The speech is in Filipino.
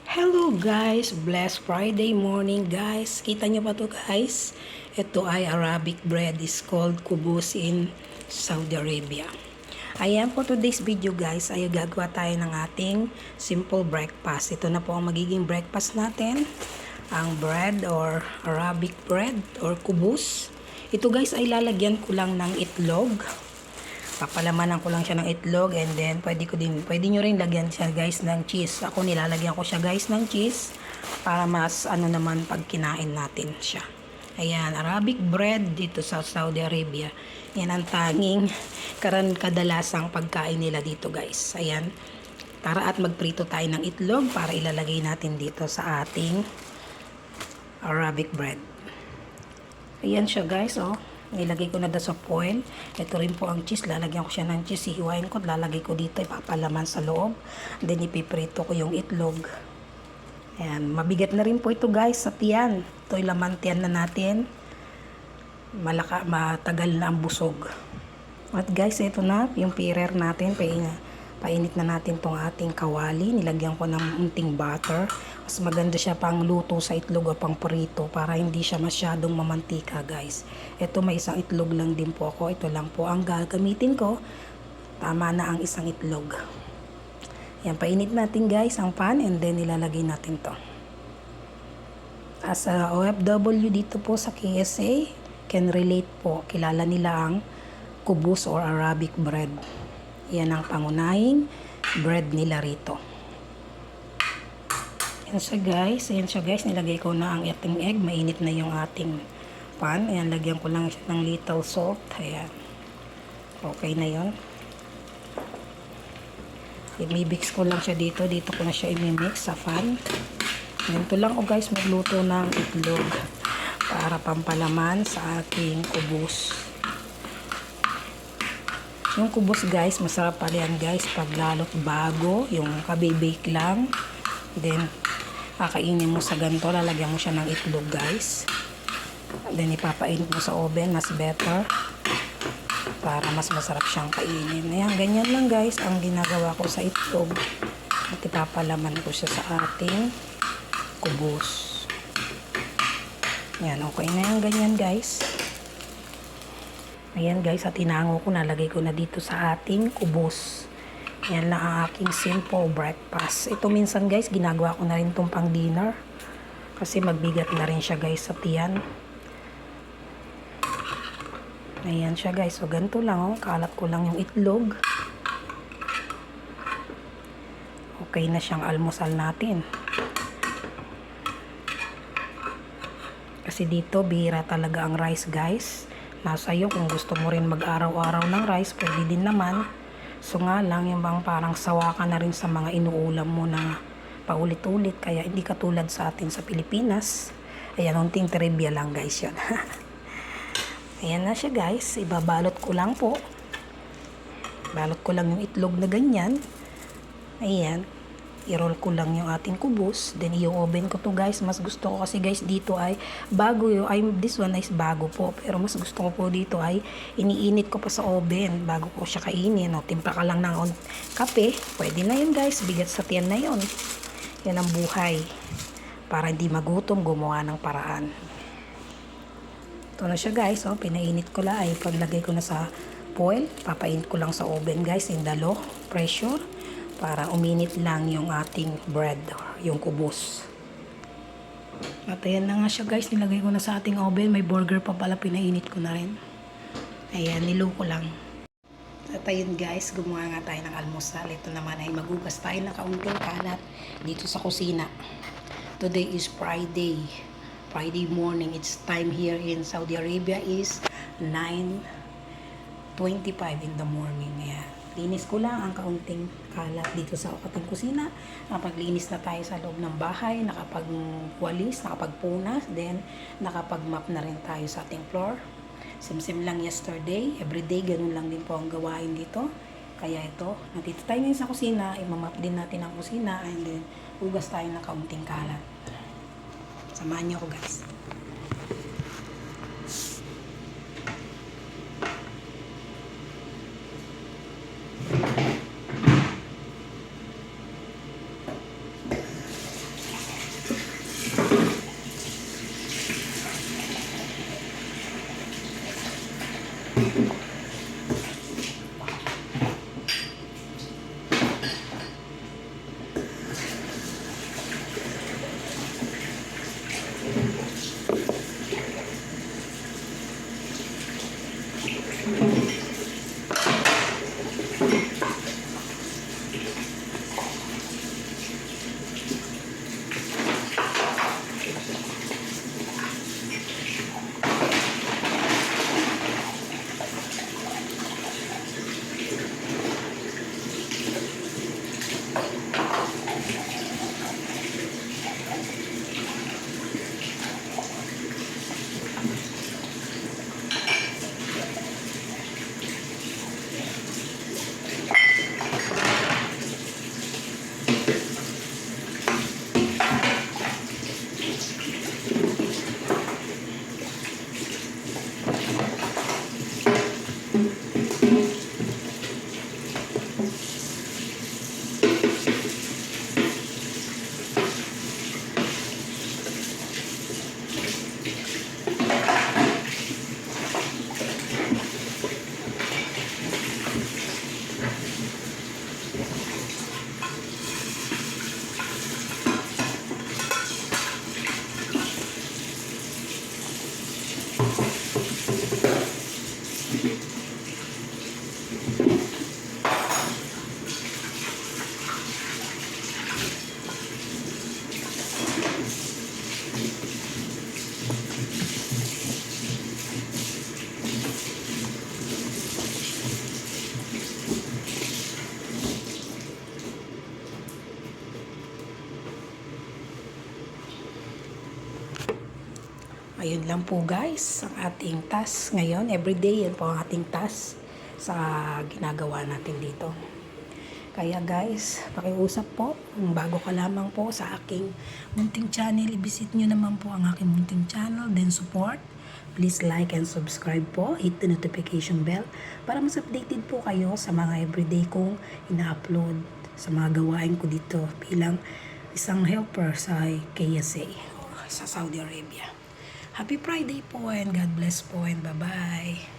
Hello guys, blessed Friday morning guys. Kita nyo ba to guys? Ito ay Arabic bread is called kubus in Saudi Arabia. Ayan po today's video guys, ay gagawa tayo ng ating simple breakfast. Ito na po ang magiging breakfast natin. Ang bread or Arabic bread or kubus. Ito guys ay lalagyan ko lang ng itlog. Papalamanan ko lang siya ng itlog and then pwede nyo rin lagyan siya guys ng cheese. Ako nilalagyan ko siya guys ng cheese para mas naman pag kinain natin siya. Ayan, Arabic bread dito sa Saudi Arabia. Yan ang tanging kadalasang pagkain nila dito guys. Ayan, tara at magprito tayo ng itlog para ilalagay natin dito sa ating Arabic bread. Ayan siya guys, oh. Nilagay ko na sa foil. Ito rin po ang cheese. Lalagyan ko siya ng cheese. Hihiwain ko. Lalagay ko dito. Ipapalaman sa loob. Then ipiprito ko yung itlog. Ayan. Mabigat na rin po ito guys sa tiyan. Ito yung laman tiyan na natin. Matagal na ang busog. At guys, ito na. Yung pirer natin. Painit na natin tong ating kawali. Nilagyan ko ng unting butter. Mas maganda siya pang luto sa itlog o pang prito para hindi siya masyadong mamantika guys. Ito may isang itlog lang din po ako. Ito lang po ang gagamitin ko. Tama na ang isang itlog. Yan, painit natin guys ang pan and then ilalagay natin to. As a OFW dito po sa KSA, can relate po. Kilala nila ang kubus or Arabic bread. Yan ang pangunahing bread nila rito. Yan siya guys, nilagay ko na ang ating egg, mainit na yung ating pan. Ayan, lagyan ko lang siya ng little salt. Ayan, okay na yon. I-mix ko lang siya dito ko na siya i-mix sa pan. Ganito lang guys, magluto ng itlog para pampalaman sa ating kubus. Yung kubus guys, masarap pa yan guys pag lalo't bago, yung kabibake lang. Then kakainin mo sa ganito, lalagyan mo siya ng itlog guys. Then ipapainit mo sa oven, mas better para mas masarap siyang kainin. Ayan, ganyan lang guys ang ginagawa ko sa itlog. At ipapalaman ko siya sa ating kubos. Ayan, okay na yan ganyan guys. Ayan guys, at tinango ko, nalagay ko na dito sa ating kubos. Yan lang ang aking simple breakfast. Ito minsan guys, ginagawa ko na rin itong pang dinner. Kasi magbigat na rin siya guys sa tiyan. Ayan siya guys. So ganito lang oh. Kalat ko lang yung itlog. Okay na siyang almusal natin. Kasi dito, bihira talaga ang rice guys. Nasa iyo kung gusto mo rin mag-araw-araw ng rice, pwede din naman. So nga lang, yung bang parang sawa ka na rin sa mga inuulam mo na paulit-ulit. Kaya hindi katulad sa atin sa Pilipinas. Ayan, unting trivia lang guys yun. Ayan na siya guys. Ibabalot ko lang po. Balot ko lang yung itlog na ganyan. Ayan. I-roll ko lang yung ating kubos. Then i-oven ko to guys. Mas gusto ko kasi guys dito ay bago this one is bago po. Pero mas gusto ko po dito ay iniinit ko pa sa oven bago ko siya kainin. O, timpla ka lang ng kape. Pwede na yun guys. Bigat sa tiyan na yun. Yan ang buhay. Para hindi magutom, gumawa ng paraan. Ito na siya guys. O, pinainit ko lang ay paglagay ko na sa foil. Papainit ko lang sa oven guys in the low pressure. Para uminit lang yung ating bread, yung kubos. At ayan na nga siya guys, nilagay ko na sa ating oven. May burger pa pala, pinainit ko na rin. Ayan, niluko lang. At ayun guys, gumawa nga tayo ng almusal. Ito naman ay magugas tayo ng kaunting kalat dito sa kusina. Today is Friday. Friday morning. It's time here in Saudi Arabia is 9:25 in the morning. Ayan. Linis ko lang ang kaunting kalat dito sa ating kusina. Nakapaglinis na tayo sa loob ng bahay, nakapagwalis, nakapagpunas, then nakapagmap na rin tayo sa ating floor. Simsim lang yesterday, everyday ganun lang din po ang gawain dito. Kaya ito, nandito tayo ngayon sa kusina, imamap din natin ang kusina and then hugas tayo ng kaunting kalat. Samahan niyo ako guys. Ayun lang po guys, ang ating task ngayon. Everyday yan po ang ating task sa ginagawa natin dito. Kaya guys, pakiusap po, kung bago ka lamang po sa aking munting channel, i-visit nyo naman po ang aking munting channel, then support. Please like and subscribe po, hit the notification bell para mas updated po kayo sa mga everyday kong ina-upload sa mga gawain ko dito bilang isang helper sa KSA sa Saudi Arabia. Happy Friday po and God bless po and bye-bye.